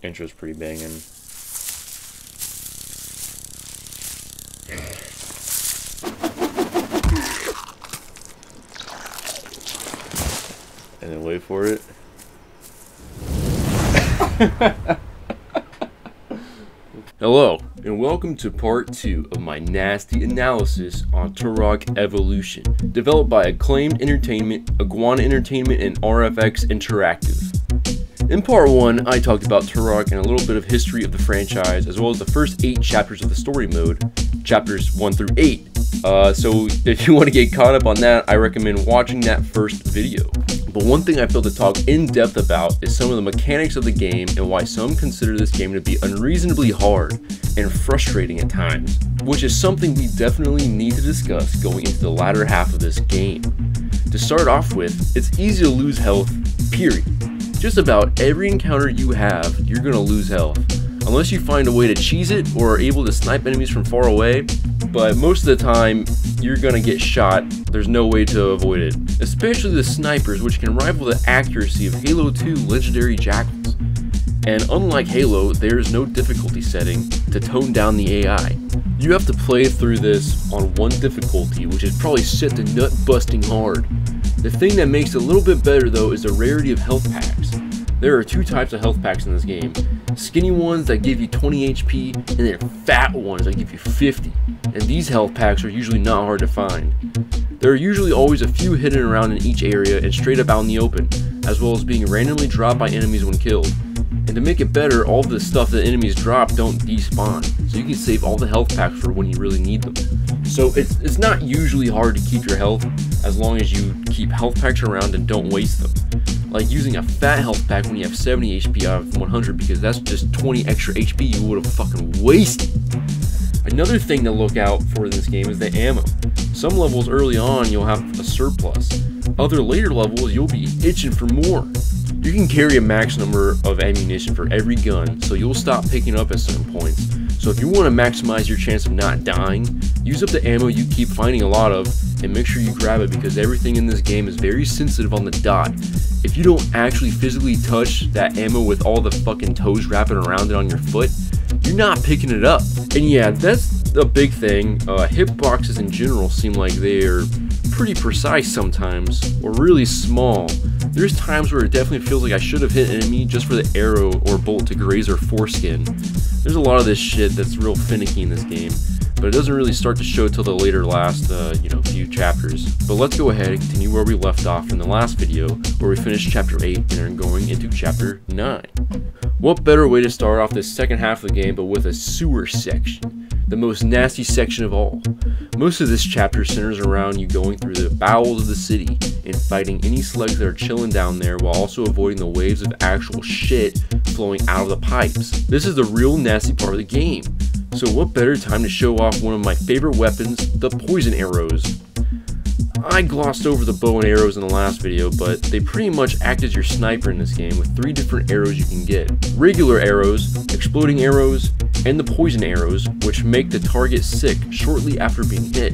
Intro's pretty banging. And then wait for it. Hello, and welcome to part 2 of my nasty analysis on Turok Evolution, developed by Acclaimed Entertainment, Iguana Entertainment, and RFX Interactive. In part 1, I talked about Turok and a little bit of history of the franchise, as well as the first 8 chapters of the story mode, chapters 1 through 8. So if you want to get caught up on that, I recommend watching that first video. But one thing I feel to talk in depth about is some of the mechanics of the game and why some consider this game to be unreasonably hard and frustrating at times, which is something we definitely need to discuss going into the latter half of this game. To start off with, it's easy to lose health, period. Just about every encounter you have, you're gonna lose health, unless you find a way to cheese it or are able to snipe enemies from far away, but most of the time, you're gonna get shot. There's no way to avoid it, especially the snipers, which can rival the accuracy of Halo 2 legendary jackals. And unlike Halo, there's no difficulty setting to tone down the AI. You have to play through this on one difficulty, which is probably set to nut-busting hard. The thing that makes it a little bit better though is the rarity of health packs. There are 2 types of health packs in this game. Skinny ones that give you 20 HP, and then fat ones that give you 50. And these health packs are usually not hard to find. There are usually always a few hidden around in each area and straight up out in the open, as well as being randomly dropped by enemies when killed. And to make it better, all of the stuff that enemies drop don't despawn, so you can save all the health packs for when you really need them. So it's not usually hard to keep your health, as long as you keep health packs around and don't waste them. Like using a fat health pack when you have 70 HP out of 100, because that's just 20 extra HP you would have fucking wasted. Another thing to look out for in this game is the ammo. Some levels early on you'll have a surplus. Other later levels you'll be itching for more. You can carry a max number of ammunition for every gun, so you'll stop picking up at certain points. So if you want to maximize your chance of not dying, use up the ammo you keep finding a lot of, and make sure you grab it, because everything in this game is very sensitive on the dot. If you don't actually physically touch that ammo with all the fucking toes wrapping around it on your foot, you're not picking it up. And yeah, that's a big thing. Hitboxes in general seem like they're pretty precise sometimes, or really small. There's times where it definitely feels like I should have hit an enemy just for the arrow or bolt to graze their foreskin. There's a lot of this shit that's real finicky in this game, but it doesn't really start to show till the later last, few chapters. But let's go ahead and continue where we left off in the last video, where we finished chapter 8 and are going into chapter 9. What better way to start off this second half of the game but with a sewer section? The most nasty section of all. Most of this chapter centers around you going through the bowels of the city and fighting any slugs that are chilling down there, while also avoiding the waves of actual shit flowing out of the pipes. This is the real nasty part of the game. So what better time to show off one of my favorite weapons, the poison arrows. I glossed over the bow and arrows in the last video, but they pretty much act as your sniper in this game, with 3 different arrows you can get. Regular arrows, exploding arrows, and the poison arrows, which make the target sick shortly after being hit,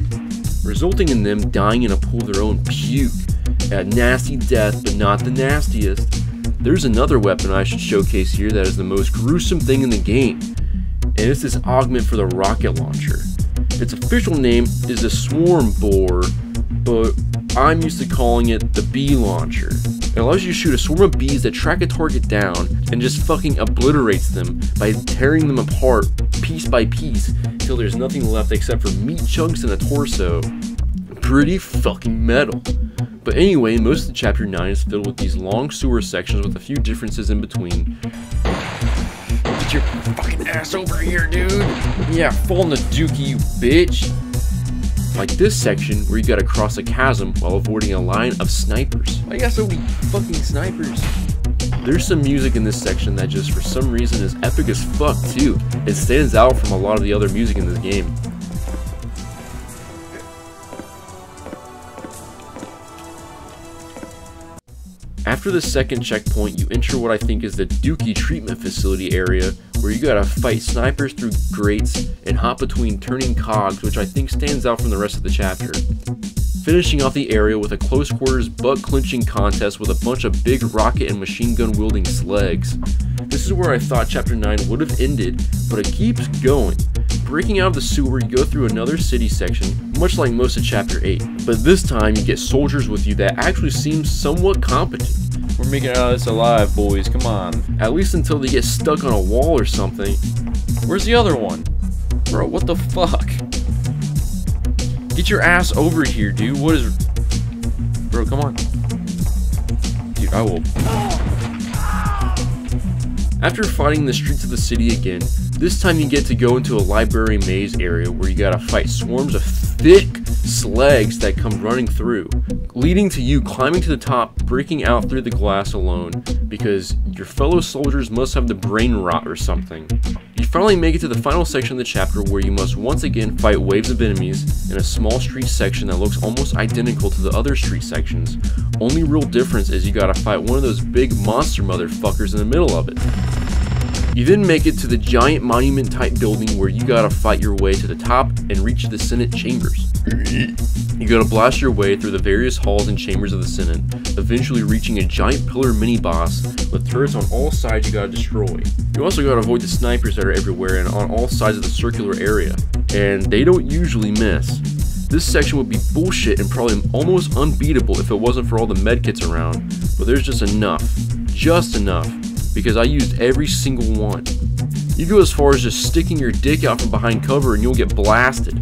resulting in them dying in a pool of their own puke. A nasty death, but not the nastiest. There's another weapon I should showcase here that is the most gruesome thing in the game, and it's this augment for the rocket launcher. Its official name is the Swarm Bore, but I'm used to calling it the bee launcher. It allows you to shoot a swarm of bees that track a target down and just fucking obliterates them by tearing them apart piece by piece until there's nothing left except for meat chunks and a torso. Pretty fucking metal. But anyway, most of chapter 9 is filled with these long sewer sections with a few differences in between. Get your fucking ass over here, dude! Yeah, fall in the dookie, you bitch! Like this section where you gotta cross a chasm while avoiding a line of snipers. I got so many fucking snipers. There's some music in this section that just for some reason is epic as fuck too. It stands out from a lot of the other music in this game. After the second checkpoint, you enter what I think is the Dookie treatment facility area, where you gotta fight snipers through grates and hop between turning cogs, which I think stands out from the rest of the chapter. finishing off the area with a close quarters butt-clinching contest with a bunch of big rocket and machine gun wielding slugs. This is where I thought Chapter 9 would have ended, but it keeps going. Breaking out of the sewer, you go through another city section, much like most of Chapter 8, but this time you get soldiers with you that actually seem somewhat competent. We're making it out of this alive, boys, come on. At least until they get stuck on a wall or something. Where's the other one? Bro, what the fuck? Get your ass over here, dude. What is... Bro, come on. Dude, I will... After fighting the streets of the city again, this time you get to go into a library maze area where you gotta fight swarms of thick slugs that come running through, leading to you climbing to the top, breaking out through the glass alone, because your fellow soldiers must have the brain rot or something. You finally make it to the final section of the chapter where you must once again fight waves of enemies in a small street section that looks almost identical to the other street sections. Only real difference is you gotta fight one of those big monster motherfuckers in the middle of it. You then make it to the giant monument type building where you gotta fight your way to the top and reach the Senate chambers. You gotta blast your way through the various halls and chambers of the Senate, eventually reaching a giant pillar mini boss with turrets on all sides you gotta destroy. You also gotta avoid the snipers that are everywhere and on all sides of the circular area, and they don't usually miss. This section would be bullshit and probably almost unbeatable if it wasn't for all the medkits around, but there's just enough, because I used every single one. You go as far as just sticking your dick out from behind cover and you'll get blasted.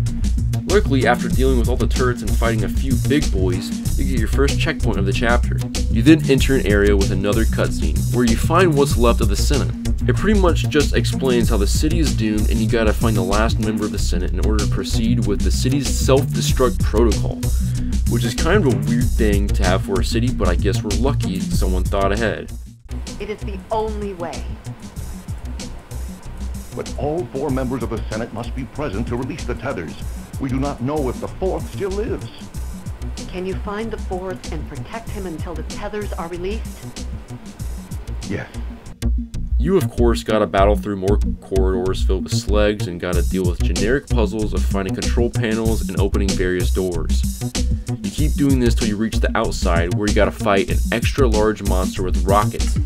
Luckily, after dealing with all the turrets and fighting a few big boys, you get your first checkpoint of the chapter. You then enter an area with another cutscene, where you find what's left of the Senate. It pretty much just explains how the city is doomed and you gotta find the last member of the Senate in order to proceed with the city's self-destruct protocol, which is kind of a weird thing to have for a city, but I guess we're lucky someone thought ahead. It is the only way. But all 4 members of the Senate must be present to release the tethers. We do not know if the 4th still lives. Can you find the 4th and protect him until the tethers are released? Yes. You of course gotta battle through more corridors filled with slugs and gotta deal with generic puzzles of finding control panels and opening various doors. You keep doing this till you reach the outside where you gotta fight an extra large monster with rockets.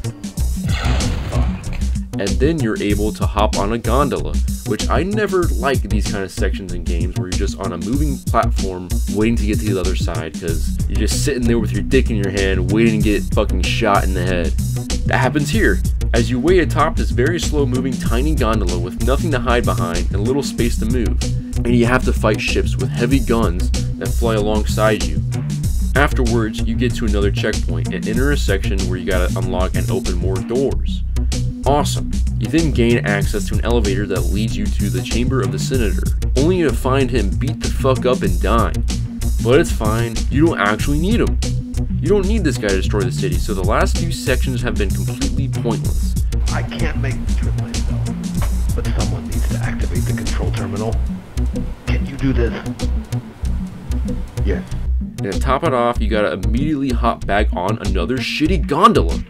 And then you're able to hop on a gondola, which I never like these kind of sections in games where you're just on a moving platform waiting to get to the other side because you're just sitting there with your dick in your hand waiting to get fucking shot in the head. That happens here, as you wait atop this very slow moving tiny gondola with nothing to hide behind and little space to move, and you have to fight ships with heavy guns that fly alongside you. Afterwards, you get to another checkpoint and enter a section where you gotta unlock and open more doors. Awesome. You then gain access to an elevator that leads you to the chamber of the senator, only to find him beat the fuck up and die. But it's fine, you don't actually need him. You don't need this guy to destroy the city, so the last few sections have been completely pointless. I can't make the trip later though, but someone needs to activate the control terminal. Can you do this? Yes. And to top it off, you gotta immediately hop back on another shitty gondola.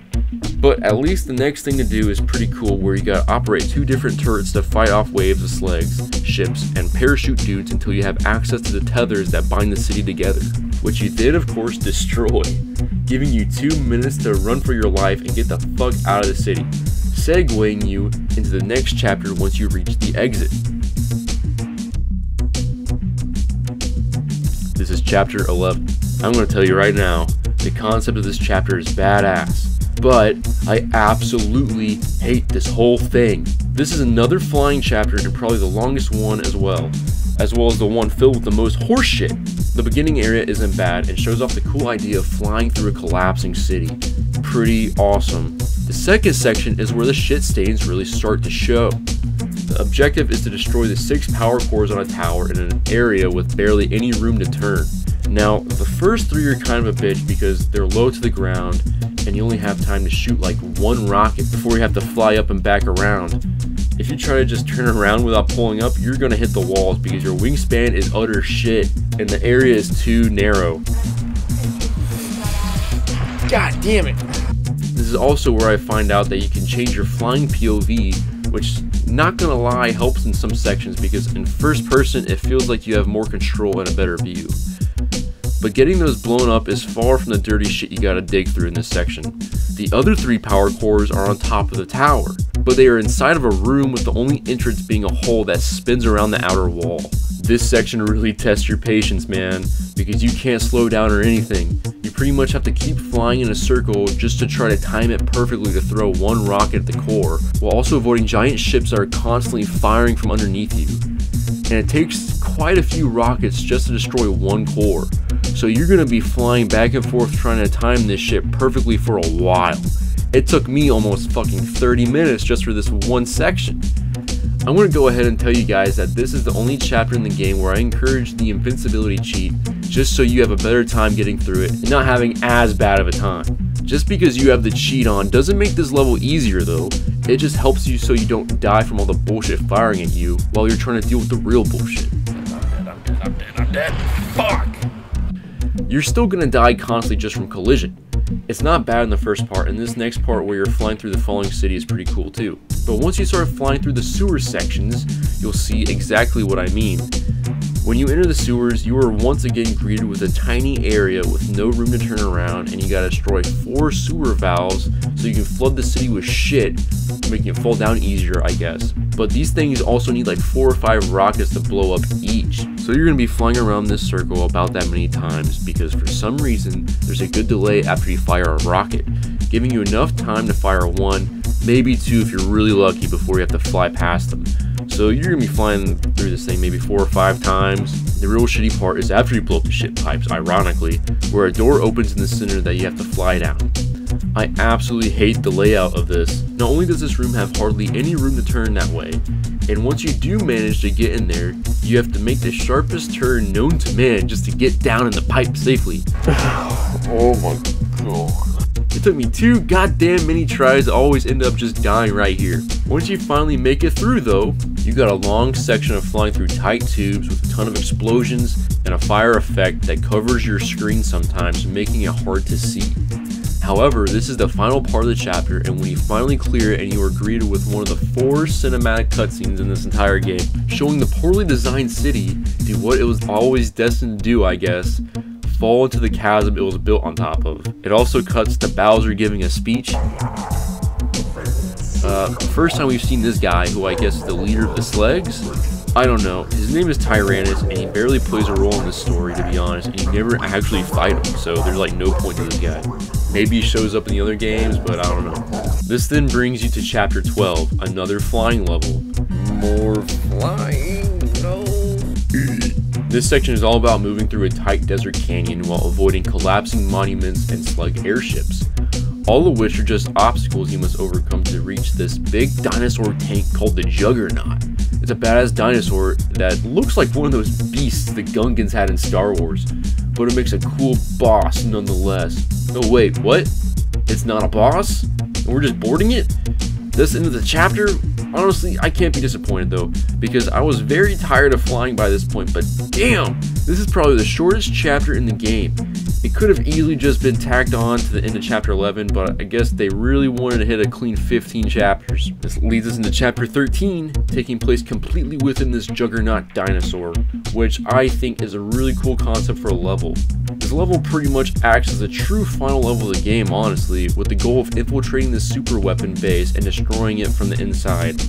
But at least the next thing to do is pretty cool, where you gotta operate 2 different turrets to fight off waves of slugs, ships, and parachute dudes until you have access to the tethers that bind the city together, which you did of course destroy, giving you 2 minutes to run for your life and get the fuck out of the city, segueing you into the next chapter once you reach the exit. This is chapter 11. I'm gonna tell you right now, the concept of this chapter is badass. But I absolutely hate this whole thing. This is another flying chapter and probably the longest one as well as the one filled with the most horseshit. The beginning area isn't bad and shows off the cool idea of flying through a collapsing city. Pretty awesome. The second section is where the shit stains really start to show. The objective is to destroy the 6 power cores on a tower in an area with barely any room to turn. Now, the first 3 are kind of a bitch because they're low to the ground and you only have time to shoot like 1 rocket before you have to fly up and back around. If you try to just turn around without pulling up, you're gonna hit the walls because your wingspan is utter shit and the area is too narrow. God damn it! This is also where I find out that you can change your flying POV, which, not gonna lie, helps in some sections because in first person it feels like you have more control and a better view. but getting those blown up is far from the dirty shit you gotta dig through in this section. The other 3 power cores are on top of the tower, but they are inside of a room with the only entrance being a hole that spins around the outer wall. This section really tests your patience, man, because you can't slow down or anything. You pretty much have to keep flying in a circle just to try to time it perfectly to throw one rocket at the core, while also avoiding giant ships that are constantly firing from underneath you. And it takes quite a few rockets just to destroy one core, so you're going to be flying back and forth trying to time this shit perfectly for a while. It took me almost fucking 30 minutes just for this one section. I'm going to go ahead and tell you guys that this is the only chapter in the game where I encourage the invincibility cheat, just so you have a better time getting through it and not having as bad of a time. Just because you have the cheat on doesn't make this level easier though, it just helps you so you don't die from all the bullshit firing at you while you're trying to deal with the real bullshit. I'm dead. Fuck! You're still going to die constantly just from collision. It's not bad in the first part, and this next part where you're flying through the falling city is pretty cool too. But once you start flying through the sewer sections, you'll see exactly what I mean. When you enter the sewers, you are once again greeted with a tiny area with no room to turn around, and you gotta destroy 4 sewer valves so you can flood the city with shit, making it fall down easier, I guess. But these things also need like 4 or 5 rockets to blow up each. So you're gonna be flying around this circle about that many times because for some reason, there's a good delay after you fire a rocket, giving you enough time to fire 1, maybe 2 if you're really lucky before you have to fly past them. So you're gonna be flying through this thing maybe 4 or 5 times. The real shitty part is after you blow up the shit pipes, ironically, where a door opens in the center that you have to fly down. I absolutely hate the layout of this. Not only does this room have hardly any room to turn that way, and once you do manage to get in there, you have to make the sharpest turn known to man just to get down in the pipe safely. Oh my god. It took me 2 goddamn many tries to always end up just dying right here. Once you finally make it through though, you got a long section of flying through tight tubes with a ton of explosions and a fire effect that covers your screen sometimes, making it hard to see. However, this is the final part of the chapter, and when you finally clear it and you are greeted with one of the 4 cinematic cutscenes in this entire game, showing the poorly designed city do what it was always destined to do, I guess, fall into the chasm it was built on top of. It also cuts to Bowser giving a speech. First time we've seen this guy, who I guess is the leader of the Slegs. I don't know, his name is Tyrannus, and he barely plays a role in this story to be honest, and you never actually fight him, so there's like no point to this guy. Maybe he shows up in the other games, but I don't know. This then brings you to chapter 12, another flying level. More flying, no. This section is all about moving through a tight desert canyon while avoiding collapsing monuments and slug airships, all of which are just obstacles you must overcome to reach this big dinosaur tank called the Juggernaut. It's a badass dinosaur that looks like one of those beasts the Gungans had in Star Wars, but it makes a cool boss nonetheless. Oh wait, what? It's not a boss? And we're just boarding it? This end of the chapter? Honestly, I can't be disappointed though, because I was very tired of flying by this point, but damn, this is probably the shortest chapter in the game. It could have easily just been tacked on to the end of chapter 11, but I guess they really wanted to hit a clean 15 chapters. This leads us into chapter 13, taking place completely within this Juggernaut dinosaur, which I think is a really cool concept for a level. This level pretty much acts as a true final level of the game, honestly, with the goal of infiltrating the super weapon base and destroying it from the inside.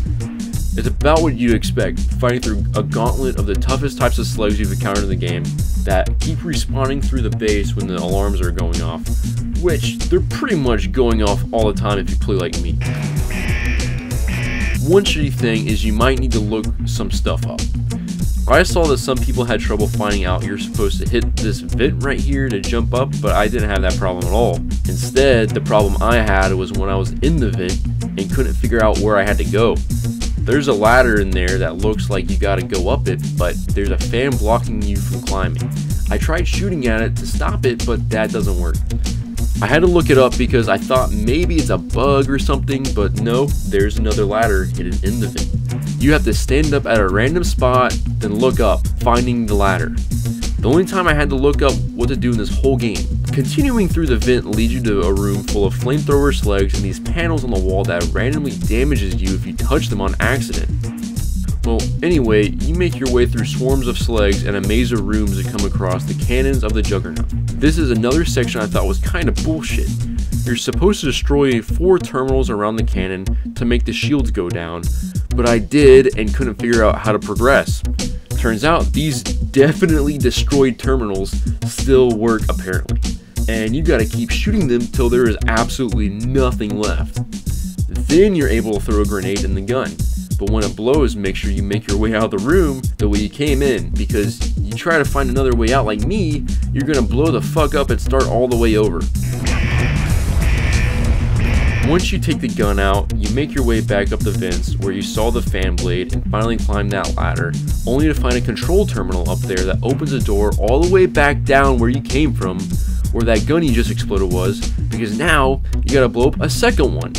It's about what you'd expect, fighting through a gauntlet of the toughest types of slugs you've encountered in the game that keep respawning through the base when the alarms are going off, which they're pretty much going off all the time if you play like me. One shitty thing is you might need to look some stuff up. I saw that some people had trouble finding out you're supposed to hit this vent right here to jump up, but I didn't have that problem at all. Instead, the problem I had was when I was in the vent and couldn't figure out where I had to go. There's a ladder in there that looks like you gotta go up it, but there's a fan blocking you from climbing. I tried shooting at it to stop it, but that doesn't work. I had to look it up because I thought maybe it's a bug or something, but no, there's another ladder hidden in the vent. You have to stand up at a random spot, then look up, finding the ladder. The only time I had to look up what to do in this whole game. Continuing through the vent leads you to a room full of flamethrower slugs and these panels on the wall that randomly damages you if you touch them on accident. Well, anyway, you make your way through swarms of slugs and a maze of rooms that come across the cannons of the Juggernaut. This is another section I thought was kind of bullshit. You're supposed to destroy 4 terminals around the cannon to make the shields go down, but I did and couldn't figure out how to progress. Turns out these definitely destroyed terminals still work apparently, and you gotta keep shooting them till there is absolutely nothing left. Then you're able to throw a grenade in the gun, but when it blows, make sure you make your way out of the room the way you came in, because you try to find another way out like me, you're gonna blow the fuck up and start all the way over. Once you take the gun out, you make your way back up the vents where you saw the fan blade and finally climb that ladder, only to find a control terminal up there that opens a door all the way back down where you came from, where that gun you just exploded was, because now you gotta blow up a second one.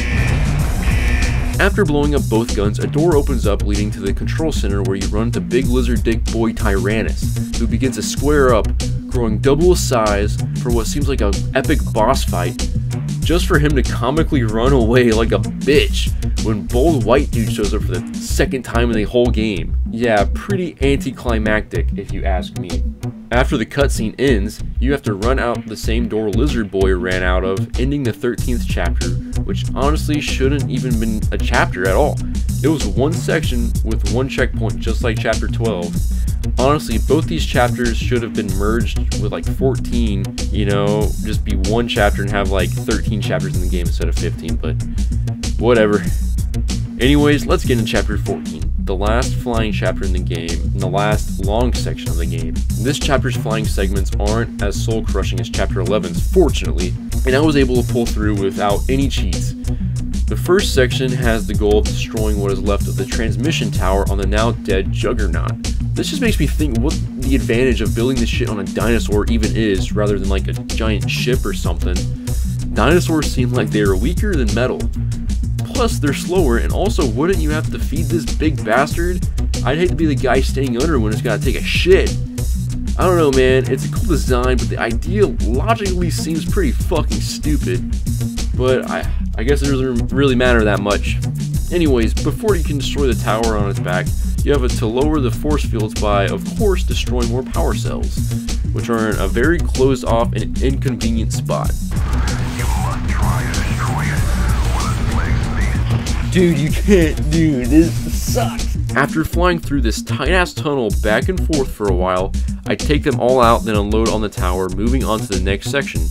After blowing up both guns, a door opens up leading to the control center where you run into Big Lizard Dick Boy Tyrannus, who begins to square up, growing double his size for what seems like an epic boss fight, just for him to comically run away like a bitch when Bold White Dude shows up for the second time in the whole game. Yeah, pretty anticlimactic if you ask me. After the cutscene ends, you have to run out the same door Lizard Boy ran out of, ending the 13th chapter, which honestly shouldn't even been a chapter at all. It was one section with one checkpoint just like chapter 12. Honestly, both these chapters should have been merged with like 14, you know, just be one chapter and have like 13 chapters in the game instead of 15, but whatever. Anyways, let's get into chapter 14, the last flying chapter in the game, and the last long section of the game. This chapter's flying segments aren't as soul-crushing as chapter 11's, fortunately, and I was able to pull through without any cheats. The first section has the goal of destroying what is left of the transmission tower on the now dead Juggernaut. This just makes me think what the advantage of building this shit on a dinosaur even is, rather than like a giant ship or something. Dinosaurs seem like they are weaker than metal. Plus, they're slower, and also, wouldn't you have to feed this big bastard? I'd hate to be the guy staying under when it's gotta take a shit. I don't know, man, it's a cool design, but the idea logically seems pretty fucking stupid. But I guess it doesn't really matter that much. Anyways, before you can destroy the tower on its back, you have to lower the force fields by, of course, destroying more power cells, which are in a very closed off and inconvenient spot. Dude, you can't do this. Sucks. After flying through this tight-ass tunnel back and forth for a while, I take them all out, then unload on the tower, moving on to the next section.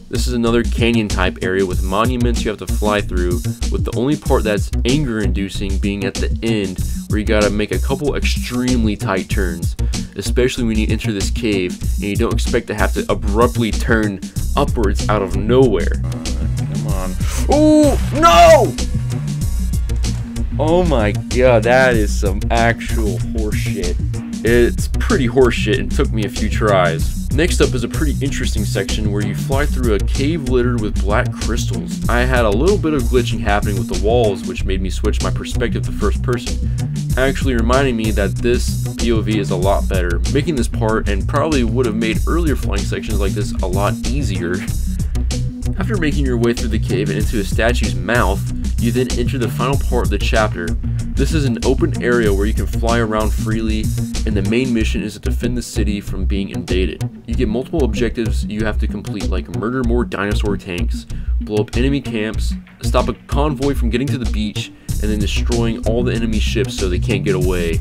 This is another canyon-type area with monuments you have to fly through, with the only part that's anger-inducing being at the end, where you gotta make a couple extremely tight turns, especially when you enter this cave and you don't expect to have to abruptly turn upwards out of nowhere. Come on. Oh, no! Oh my god, that is some actual horseshit. It's pretty horseshit and took me a few tries. Next up is a pretty interesting section where you fly through a cave littered with black crystals. I had a little bit of glitching happening with the walls, which made me switch my perspective to first person, actually reminding me that this POV is a lot better, making this part, and probably would have made earlier flying sections like this a lot easier. After making your way through the cave and into a statue's mouth, you then enter the final part of the chapter. This is an open area where you can fly around freely, and the main mission is to defend the city from being invaded. You get multiple objectives you have to complete, like murder more dinosaur tanks, blow up enemy camps, stop a convoy from getting to the beach, and then destroying all the enemy ships so they can't get away.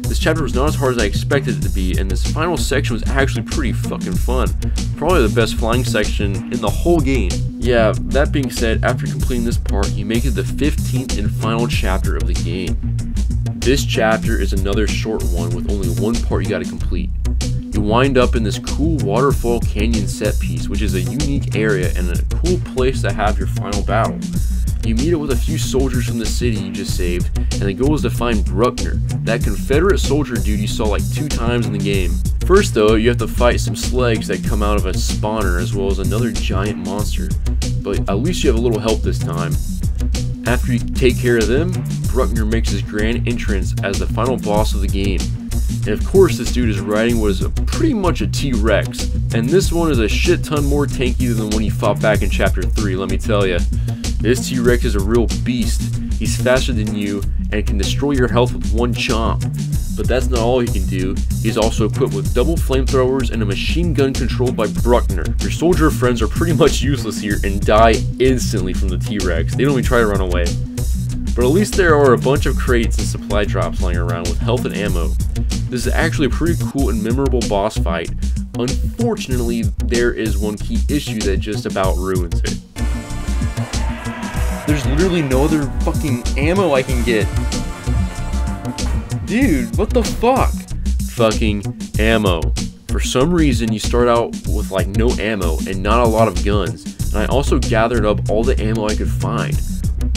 This chapter was not as hard as I expected it to be, and this final section was actually pretty fucking fun. Probably the best flying section in the whole game. Yeah, that being said, after completing this part, you make it the 15th and final chapter of the game. This chapter is another short one with only one part you gotta complete. You wind up in this cool waterfall canyon set piece, which is a unique area and a cool place to have your final battle. You meet up with a few soldiers from the city you just saved, and the goal is to find Bruckner, that Confederate soldier dude you saw like 2 times in the game. First though, you have to fight some slugs that come out of a spawner as well as another giant monster, but at least you have a little help this time. After you take care of them, Bruckner makes his grand entrance as the final boss of the game. And of course this dude is riding what is pretty much a T-Rex, and this one is a shit ton more tanky than the one you fought back in chapter 3, let me tell ya. This T-Rex is a real beast, He's faster than you and can destroy your health with one chomp. But that's not all he can do. He's also equipped with double flamethrowers and a machine gun controlled by Bruckner. Your soldier friends are pretty much useless here and die instantly from the T-Rex. They don't even try to run away. But at least there are a bunch of crates and supply drops lying around with health and ammo. This is actually a pretty cool and memorable boss fight. Unfortunately, there is one key issue that just about ruins it. There's literally no other fucking ammo I can get. Dude, what the fuck? Fucking ammo. For some reason, you start out with like no ammo and not a lot of guns. And I also gathered up all the ammo I could find.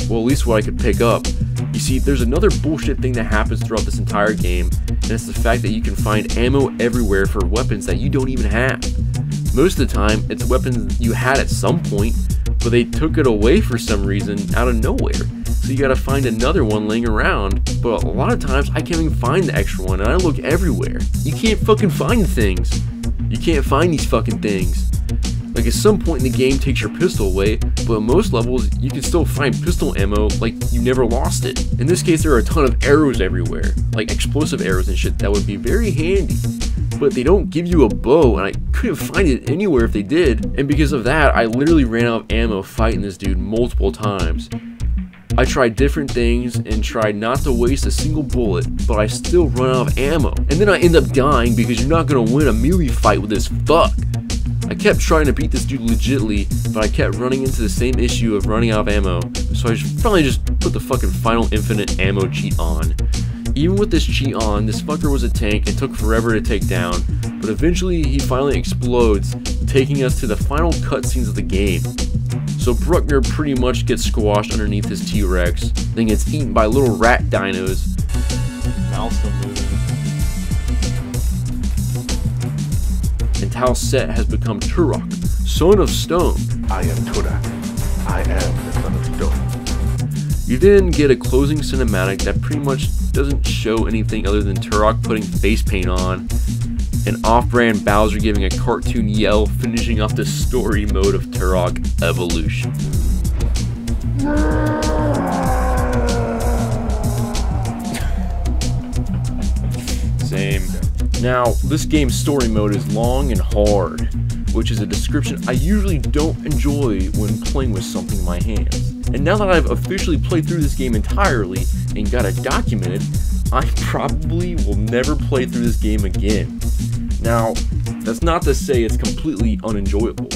Well, at least what I could pick up. You see, there's another bullshit thing that happens throughout this entire game, and it's the fact that you can find ammo everywhere for weapons that you don't even have. Most of the time, it's weapons you had at some point, but they took it away for some reason out of nowhere. So you gotta find another one laying around, but a lot of times I can't even find the extra one, and I look everywhere. You can't fucking find things. You can't find these fucking things. Like, at some point in the game takes your pistol away, but in most levels you can still find pistol ammo like you never lost it. In this case, there are a ton of arrows everywhere, like explosive arrows and shit that would be very handy. But they don't give you a bow, and I couldn't find it anywhere if they did, and because of that, I literally ran out of ammo fighting this dude multiple times. I tried different things and tried not to waste a single bullet, but I still run out of ammo. And then I end up dying because you're not gonna win a melee fight with this fuck. I kept trying to beat this dude legitly, but I kept running into the same issue of running out of ammo, so I finally just put the fucking final infinite ammo cheat on. Even with this cheat on, this fucker was a tank and took forever to take down, but eventually he finally explodes, taking us to the final cutscenes of the game. So Bruckner pretty much gets squashed underneath his T-Rex, then gets eaten by little rat dinos. Mouth's still moving. And Tal Set has become Turok, son of stone. I am Turok. I am the son of stone. You then get a closing cinematic that pretty much doesn't show anything other than Turok putting face paint on, and off-brand Bowser giving a cartoon yell, finishing off the story mode of Turok Evolution. Same. Now, this game's story mode is long and hard, which is a description I usually don't enjoy when playing with something in my hands. And now that I've officially played through this game entirely and got it documented, I probably will never play through this game again. Now, that's not to say it's completely unenjoyable.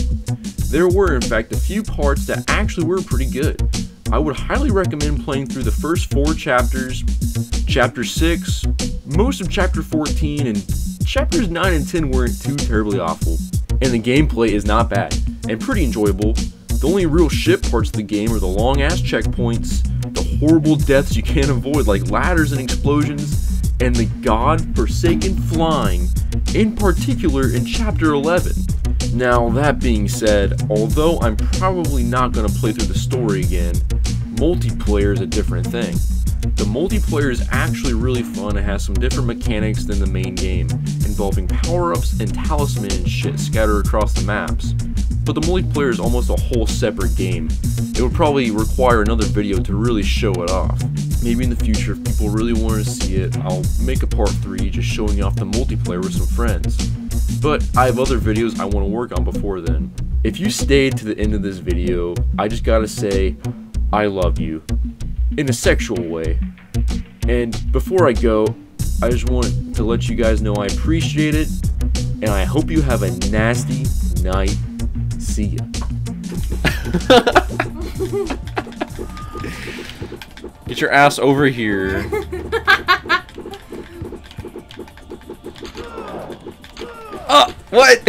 There were, in fact, a few parts that actually were pretty good. I would highly recommend playing through the first 4 chapters, Chapter 6, most of Chapter 14, and Chapters 9 and 10 weren't too terribly awful. And the gameplay is not bad, and pretty enjoyable. The only real shit parts of the game are the long-ass checkpoints, the horrible deaths you can't avoid like ladders and explosions, and the god-forsaken flying, in particular in Chapter 11. Now, that being said, although I'm probably not going to play through the story again, multiplayer is a different thing. The multiplayer is actually really fun and has some different mechanics than the main game, involving power-ups and talisman and shit scattered across the maps. But the multiplayer is almost a whole separate game. It would probably require another video to really show it off. Maybe in the future, if people really want to see it, I'll make a part 3 just showing off the multiplayer with some friends. But I have other videos I want to work on before then. If you stayed to the end of this video, I just gotta say, I love you. In a sexual way. And before I go, I just want to let you guys know I appreciate it, and I hope you have a nasty night. See ya. Get your ass over here. What?